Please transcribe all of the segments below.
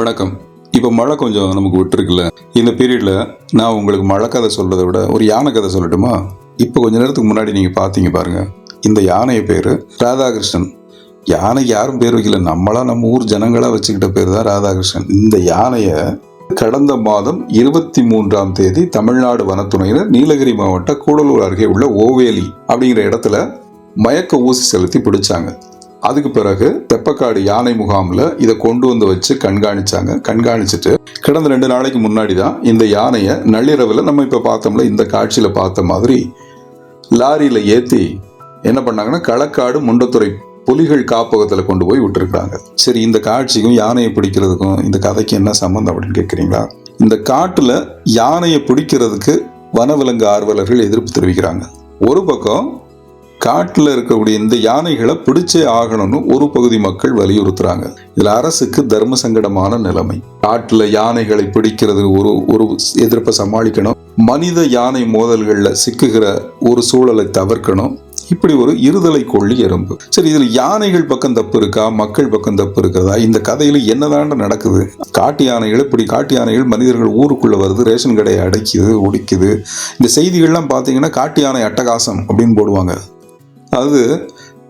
வணக்கம். இப்போ மழை கொஞ்சம் நமக்கு விட்டுருக்குல்ல, இந்த பீரியடில் நான் உங்களுக்கு மழை கதை சொல்கிறத விட ஒரு யானை கதை சொல்லட்டுமா? இப்போ கொஞ்ச நேரத்துக்கு முன்னாடி நீங்கள் பார்த்தீங்க பாருங்க, இந்த யானைய பேர் ராதாகிருஷ்ணன். யானைக்கு யாரும் பேர் வைக்கல, நம்ம ஊர் ஜனங்களாக வச்சுக்கிட்ட பேர் தான் ராதாகிருஷ்ணன். இந்த யானையை கடந்த மாதம் 23ஆம் தேதி தமிழ்நாடு வனத்துறையினர் நீலகிரி மாவட்ட கூடலூர் அருகே உள்ள ஓவேலி அப்படிங்கிற இடத்துல மயக்க ஊசி செலுத்தி பிடிச்சாங்க. அதுக்கு பிறகு தெப்பக்காடு யானை முகாமில் இதை கொண்டு வந்து வச்சு கண்காணிச்சுட்டு கடந்த 2 நாளைக்கு முன்னாடி தான் இந்த யானையை நள்ளிரவில் நம்ம இப்போ பார்த்தோம்ல, இந்த காட்சியில் பார்த்த மாதிரி லாரியில் ஏற்றி என்ன பண்ணாங்கன்னா களக்காடு முண்டத்துறை புலிகள் காப்பகத்தில் கொண்டு போய் விட்டுருக்காங்க. சரி, இந்த காட்சிக்கும் யானையை பிடிக்கிறதுக்கும் இந்த கதைக்கு என்ன சம்பந்தம் அப்படின்னு கேட்குறீங்களா? இந்த காட்டில் யானையை பிடிக்கிறதுக்கு வனவிலங்கு ஆர்வலர்கள் எதிர்ப்பு தெரிவிக்கிறாங்க. ஒரு பக்கம் காட்டில் இருக்கக்கூடிய இந்த யானைகளை பிடிச்சே ஆகணும்னு ஒரு பகுதி மக்கள் வலியுறுத்துறாங்க. இதுல அரசுக்கு தர்ம சங்கடமான நிலைமை. காட்டுல யானைகளை பிடிக்கிறது ஒரு எதிர்ப்பை சமாளிக்கணும், மனித யானை மோதல்கள்ல சிக்குகிற ஒரு சூழலை தவிர்க்கணும். இப்படி ஒரு இருதலை கொள்ளி எறும்பு. சரி, இதுல யானைகள் பக்கம் தப்பு இருக்கா, மக்கள் பக்கம் தப்பு இருக்கிறதா? இந்த கதையில என்னதான் நடக்குது? காட்டு யானைகள் மனிதர்கள் ஊருக்குள்ள வருது, ரேஷன் கடையை அடைக்குது, ஒடிக்குது. இந்த செய்திகள்லாம் பாத்தீங்கன்னா காட்டு யானை அட்டகாசம் அப்படின்னு போடுவாங்க. அது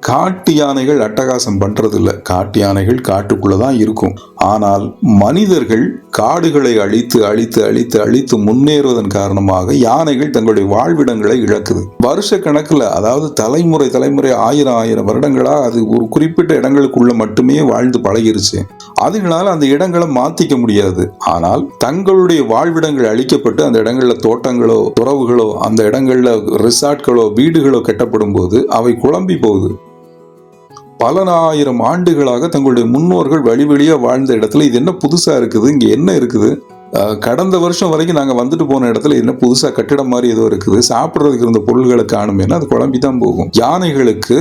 காட்டு யானைகள் அட்டகாசம் பண்றது இல்லை, காட்டு யானைகள் காட்டுக்குள்ளதான் இருக்கும். ஆனால் மனிதர்கள் காடுகளை அழித்து முன்னேறுவதன் காரணமாக யானைகள் தங்களுடைய வாழ்விடங்களை இழக்குது. வருஷ கணக்குல, அதாவது தலைமுறை 1000 வருடங்களா அது ஒரு குறிப்பிட்ட இடங்களுக்குள்ள மட்டுமே வாழ்ந்து பழகிருச்சு. அதுகளால அந்த இடங்களை மாத்திக்க முடியாது. ஆனால் தங்களுடைய வாழ்விடங்கள் அழிக்கப்பட்டு அந்த இடங்கள்ல தோட்டங்களோ துறவுகளோ அந்த இடங்கள்ல ரிசார்ட்களோ வீடுகளோ கட்டப்படும் போது அவை குழம்பி போகுது. பல 1000 ஆண்டுகளாக தங்களுடைய முன்னோர்கள் வழிவழியா வாழ்ந்த இடத்துல இது என்ன புதுசா இருக்குது, இங்க என்ன இருக்குது? கடந்த வருஷம் வரைக்கும் நாங்க வந்துட்டு போன இடத்துல என்ன புதுசா கட்டிடம் மாதிரி ஏதோ இருக்குது, சாப்பிட்றதுக்கு இருந்த பொருள்களை காணுமேனா அது குழம்பி தான் போகும். யானைகளுக்கு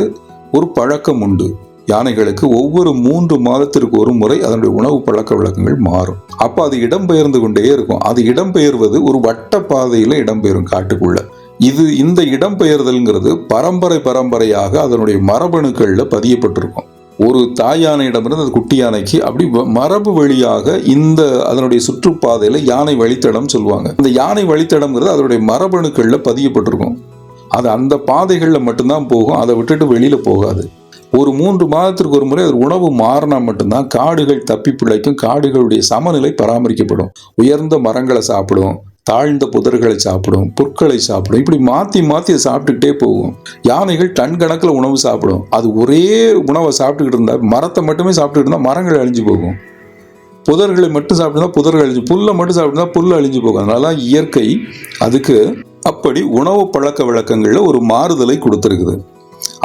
ஒரு பழக்கம் உண்டு. யானைகளுக்கு ஒவ்வொரு 3 மாதத்திற்கு ஒரு முறை அதனுடைய உணவு பழக்க வழக்கங்கள் மாறும். அப்ப அது இடம்பெயர்ந்து கொண்டே இருக்கும். அது இடம்பெயர்வது ஒரு வட்ட பாதையில இடம்பெயரும் காட்டுக்குள்ள. இந்த இடம்பெயர்தல்ங்கிறது பரம்பரையாக அதனுடைய மரபணுக்கள்ல பதியப்பட்டிருக்கும். ஒரு தாய் யானையிடமிருந்து அது குட்டி யானைக்கு அப்படி மரபு வழியாக அதனுடைய சுற்றுப்பாதையில யானை வழித்தடம் சொல்லுவாங்க. இந்த யானை வழித்தடம்ங்கிறது அதனுடைய மரபணுக்கள்ல பதியப்பட்டிருக்கும். அது அந்த பாதைகள்ல மட்டும்தான் போகும், அதை விட்டுட்டு வெளியில போகாது. ஒரு 3 மாதத்திற்கு ஒரு முறை அது உணவு மாறினா மட்டும்தான் காடுகள் தப்பி பிழைக்கும், காடுகளுடைய சமநிலை பராமரிக்கப்படும். உயர்ந்த மரங்களை சாப்பிடும், தாழ்ந்த புதர்களை சாப்பிடும், புற்களை சாப்பிடும். இப்படி மாத்தி அதை சாப்பிட்டுக்கிட்டே போகும். யானைகள் டன் கணக்கில் உணவு சாப்பிடும். அது ஒரே உணவை சாப்பிட்டுக்கிட்டு இருந்தா, மரத்தை மட்டுமே சாப்பிட்டுக்கிட்டு இருந்தா மரங்கள் அழிஞ்சு போகும். புதர்களை மட்டும் சாப்பிட்டுருந்தா புதர்கள் அழிஞ்சு, புல்லை மட்டும் சாப்பிட்டுருந்தா புல் அழிஞ்சு போகும். அதனால இயற்கை அதுக்கு அப்படி உணவு பழக்க வழக்கங்கள்ல ஒரு மாறுதலை கொடுத்துருக்குது.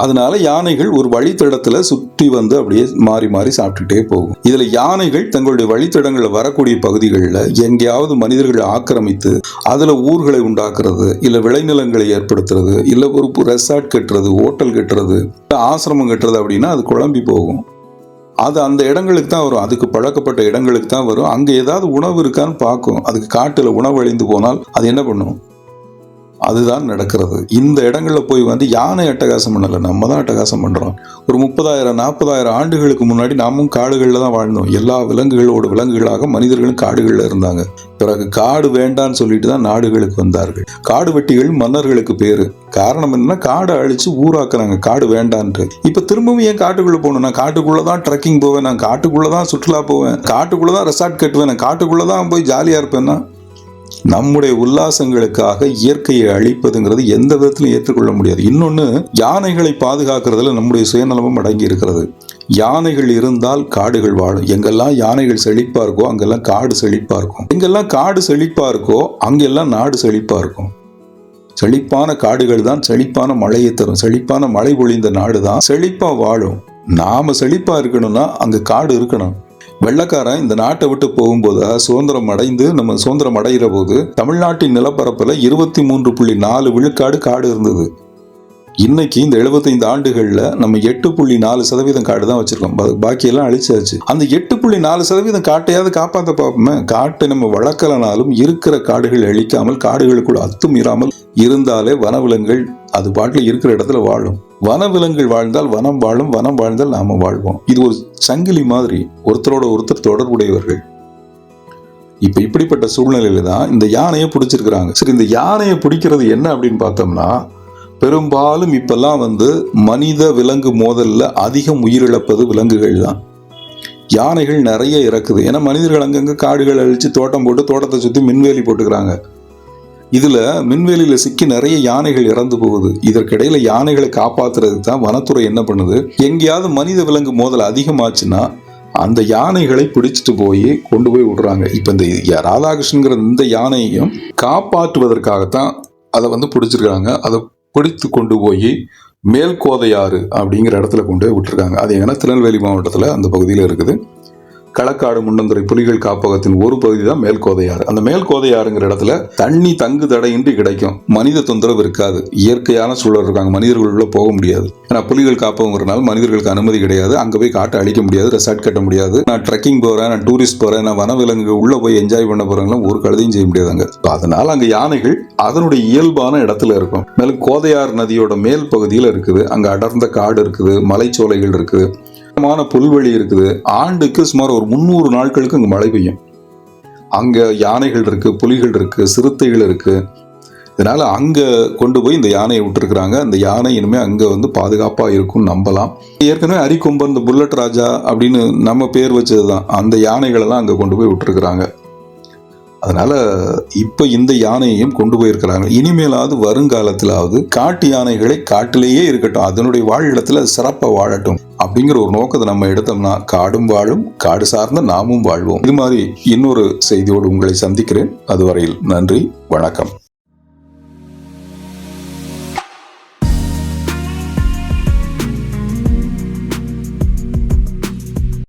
அதனால யானைகள் ஒரு வழித்தடத்துல சுற்றி வந்து அப்படியே மாறி சாப்பிட்டுட்டே போகும். இதுல யானைகள் தங்களுடைய வழித்தடங்கள்ல வரக்கூடிய பகுதிகளில் எங்கேயாவது மனிதர்கள் ஆக்கிரமித்து அதுல ஊர்களை உண்டாக்குறது, இல்ல விளைநிலங்களை ஏற்படுத்துறது, இல்ல ஒரு ரெசார்ட் கட்டுறது, ஹோட்டல் கட்டுறது, ஆசிரமம் கட்டுறது அப்படின்னா அது குழம்பி போகும். அது அந்த இடங்களுக்கு தான் வரும், அதுக்கு பழக்கப்பட்ட இடங்களுக்கு தான் வரும். அங்க ஏதாவது உணவு இருக்கான்னு பார்க்கும். அதுக்கு காட்டுல உணவு அழிந்து போனால் அது என்ன பண்ணும்? அதுதான் நடக்கிறது. இந்த இடங்கள்ல போய் வந்து யானை அட்டகாசம் பண்ணல, நம்ம தான் அட்டகாசம் பண்றோம். ஒரு 30,000-40,000 ஆண்டுகளுக்கு முன்னாடி நாமும் காடுகள்ல தான் வாழ்ந்தோம். எல்லா விலங்குகளாக மனிதர்களும் காடுகள்ல இருந்தாங்க. பிறகு காடு வேண்டான்னு சொல்லிட்டு தான் நாடுகளுக்கு வந்தார்கள். காடு வெட்டிகள் மன்னர்களுக்கு பேரு. காரணம் என்னன்னா, காடை அழிச்சு ஊராக்குறாங்க காடு வேண்டான்ட்டு. இப்ப திரும்பவும் ஏன் காட்டுக்குள்ள போகணும்? நான் காட்டுக்குள்ளதான் ட்ரெக்கிங் போவேன், நான் காட்டுக்குள்ளதான் சுற்றுலா போவேன், காட்டுக்குள்ளதான் ரெசார்ட் கட்டுவேன், நான் காட்டுக்குள்ளதான் போய் ஜாலியா இருப்பேன்னா, நம்முடைய உல்லாசங்களுக்காக இயற்கையை அழிப்பதுங்கிறது எந்த விதத்திலும் ஏற்றுக்கொள்ள முடியாது. இன்னொன்னு, யானைகளை பாதுகாக்கிறதுல நம்முடைய சுயநலமும் அடங்கி இருக்கிறது. யானைகள் இருந்தால் காடுகள் வாழும். எங்கெல்லாம் யானைகள் செழிப்பா இருக்கோ அங்கெல்லாம் காடு செழிப்பா இருக்கும். எங்கெல்லாம் காடு செழிப்பா இருக்கோ அங்கெல்லாம் நாடு செழிப்பா இருக்கும். செழிப்பான காடுகள் தான் செழிப்பான மழையை தரும். செழிப்பான மழை பொழிந்த நாடு தான் செழிப்பா வாழும். நாம செழிப்பா இருக்கணும்னா அங்க காடு இருக்கணும். வெள்ளக்காரன் இந்த நாட்டை விட்டு போகும்போது, நம்ம சுதந்திரம் அடைகிற போது தமிழ்நாட்டின் நிலப்பரப்புல 23.4 விழுக்காடு காடு இருந்தது. இன்னைக்கு இந்த 75 ஆண்டுகள்ல நம்ம 8.4% காடு தான் வச்சிருக்கோம். பாக்கியெல்லாம் அழிச்சாச்சு. அந்த 8.4% காட்டையாவது காப்பாற்ற பார்ப்போமே. காட்டை நம்ம வளர்க்கலனாலும் இருக்கிற காடுகள் அழிக்காமல் காடுகளுக்குள் அத்துமீறாமல் இருந்தாலே வனவிலங்குகள் அது பாட்டில் இருக்கிற இடத்துல வாழும். வனவிலங்குகள் வாழ்ந்தால் வனம் வாழும், வனம் வாழ்ந்தால் நாம வாழ்வோம். இது ஒரு சங்கிலி மாதிரி, ஒருத்தரோட ஒருத்தர் தொடர்புடையவர்கள். இப்ப இப்படிப்பட்ட சூழ்நிலையில தான் இந்த யானையை பிடிச்சிருக்கிறாங்க. சரி, இந்த யானையை பிடிக்கிறது என்ன அப்படின்னு பார்த்தோம்னா, பெரும்பாலும் இப்பெல்லாம் மனித விலங்கு மோதல்ல அதிகம் உயிரிழப்பது விலங்குகள் தான். யானைகள் நிறைய இறக்குது. ஏன்னா மனிதர்கள் அங்கங்க காடுகள் அழிச்சு தோட்டம் போட்டு தோட்டத்தை சுத்தி மின்வேலி போட்டுக்கிறாங்க. இதுல மின்வேலியில சிக்கி நிறைய யானைகள் இறந்து போகுது. இதற்கிடையில யானைகளை காப்பாத்துறதுக்கு தான் வனத்துறை என்ன பண்ணுது, எங்கேயாவது மனித விலங்கு மோதல் அதிகமாச்சுன்னா அந்த யானைகளை பிடிச்சிட்டு போய் கொண்டு போய் விடுறாங்க. இப்ப இந்த ராதாகிருஷ்ணங்கிற இந்த யானையையும் காப்பாற்றுவதற்காகத்தான் அதை பிடிச்சிருக்காங்க. அதை பிடித்து கொண்டு போய் மேல்கோதையாறு அப்படிங்கிற இடத்துல கொண்டு போய் விட்டுருக்காங்க. அது எங்கன்னா திருநெல்வேலி மாவட்டத்தில் அந்த பகுதியில் இருக்குது. களக்காடு முன்னந்துறை புலிகள் காப்பகத்தின் ஒரு பகுதி தான் மேல்கோதையாறு. அந்த மேல்கோதையாறுங்கிற இடத்துல தண்ணி தங்கு தடையின்றி கிடைக்கும். மனித தொந்தரவு இருக்காது. இயற்கையான சூழல் இருக்காங்க. மனிதர்கள் உள்ள போக முடியாது. ஏன்னா புலிகள் காப்பகங்கிறனால மனிதர்களுக்கு அனுமதி கிடையாது. அங்க போய் காட்டை அழிக்க முடியாது, ரெசார்ட் கட்ட முடியாது. நான் ட்ரெக்கிங் போறேன், நான் டூரிஸ்ட் போறேன், நான் வனவிலங்கு உள்ள போய் என்ஜாய் பண்ண போறேன், ஒரு கழுதையும் செய்ய முடியாதுங்க. அதனால அங்க யானைகள் அதனுடைய இயல்பான இடத்துல இருக்கும். மேலும் கோதையாறு நதியோட மேல் பகுதியில் இருக்குது. அங்க அடர்ந்த காடு இருக்குது, மலைச்சோலைகள் இருக்குது, புல்வெளி இருக்குது. ஆண்டுக்கு சுமார் ஒரு 300 நாட்களுக்கு அங்க மழை பெய்யும். அங்க யானைகள் இருக்கு, புலிகள் இருக்கு, சிறுத்தைகள் இருக்கு. இதனால அங்க கொண்டு போய் இந்த யானையை விட்டுருக்குறாங்க. அந்த யானை இனிமே அங்க பாதுகாப்பா இருக்கும்னு நம்பலாம். ஏற்கனவே அரிக்கொம்பன், இந்த புல்லட் ராஜா அப்படின்னு நம்ம பேர் வச்சதுதான். அந்த யானைகள் எல்லாம் அங்க கொண்டு போய் விட்டுருக்குறாங்க. அதனால இப்ப இந்த யானையையும் கொண்டு போயிருக்கிறாங்க. இனிமேலாவது வருங்காலத்திலாவது காட்டு யானைகளை காட்டிலேயே இருக்கட்டும், அதனுடைய வாழிடத்துல சிறப்பா வாழட்டும் அப்படிங்கிற ஒரு நோக்கத்தை நம்ம எடுத்தோம்னா காடும் வாழும், காடு சார்ந்த நாமும் வாழ்வோம். இது மாதிரி இன்னொரு செய்தியோடு உங்களை சந்திக்கிறேன். அதுவரையில் நன்றி, வணக்கம்.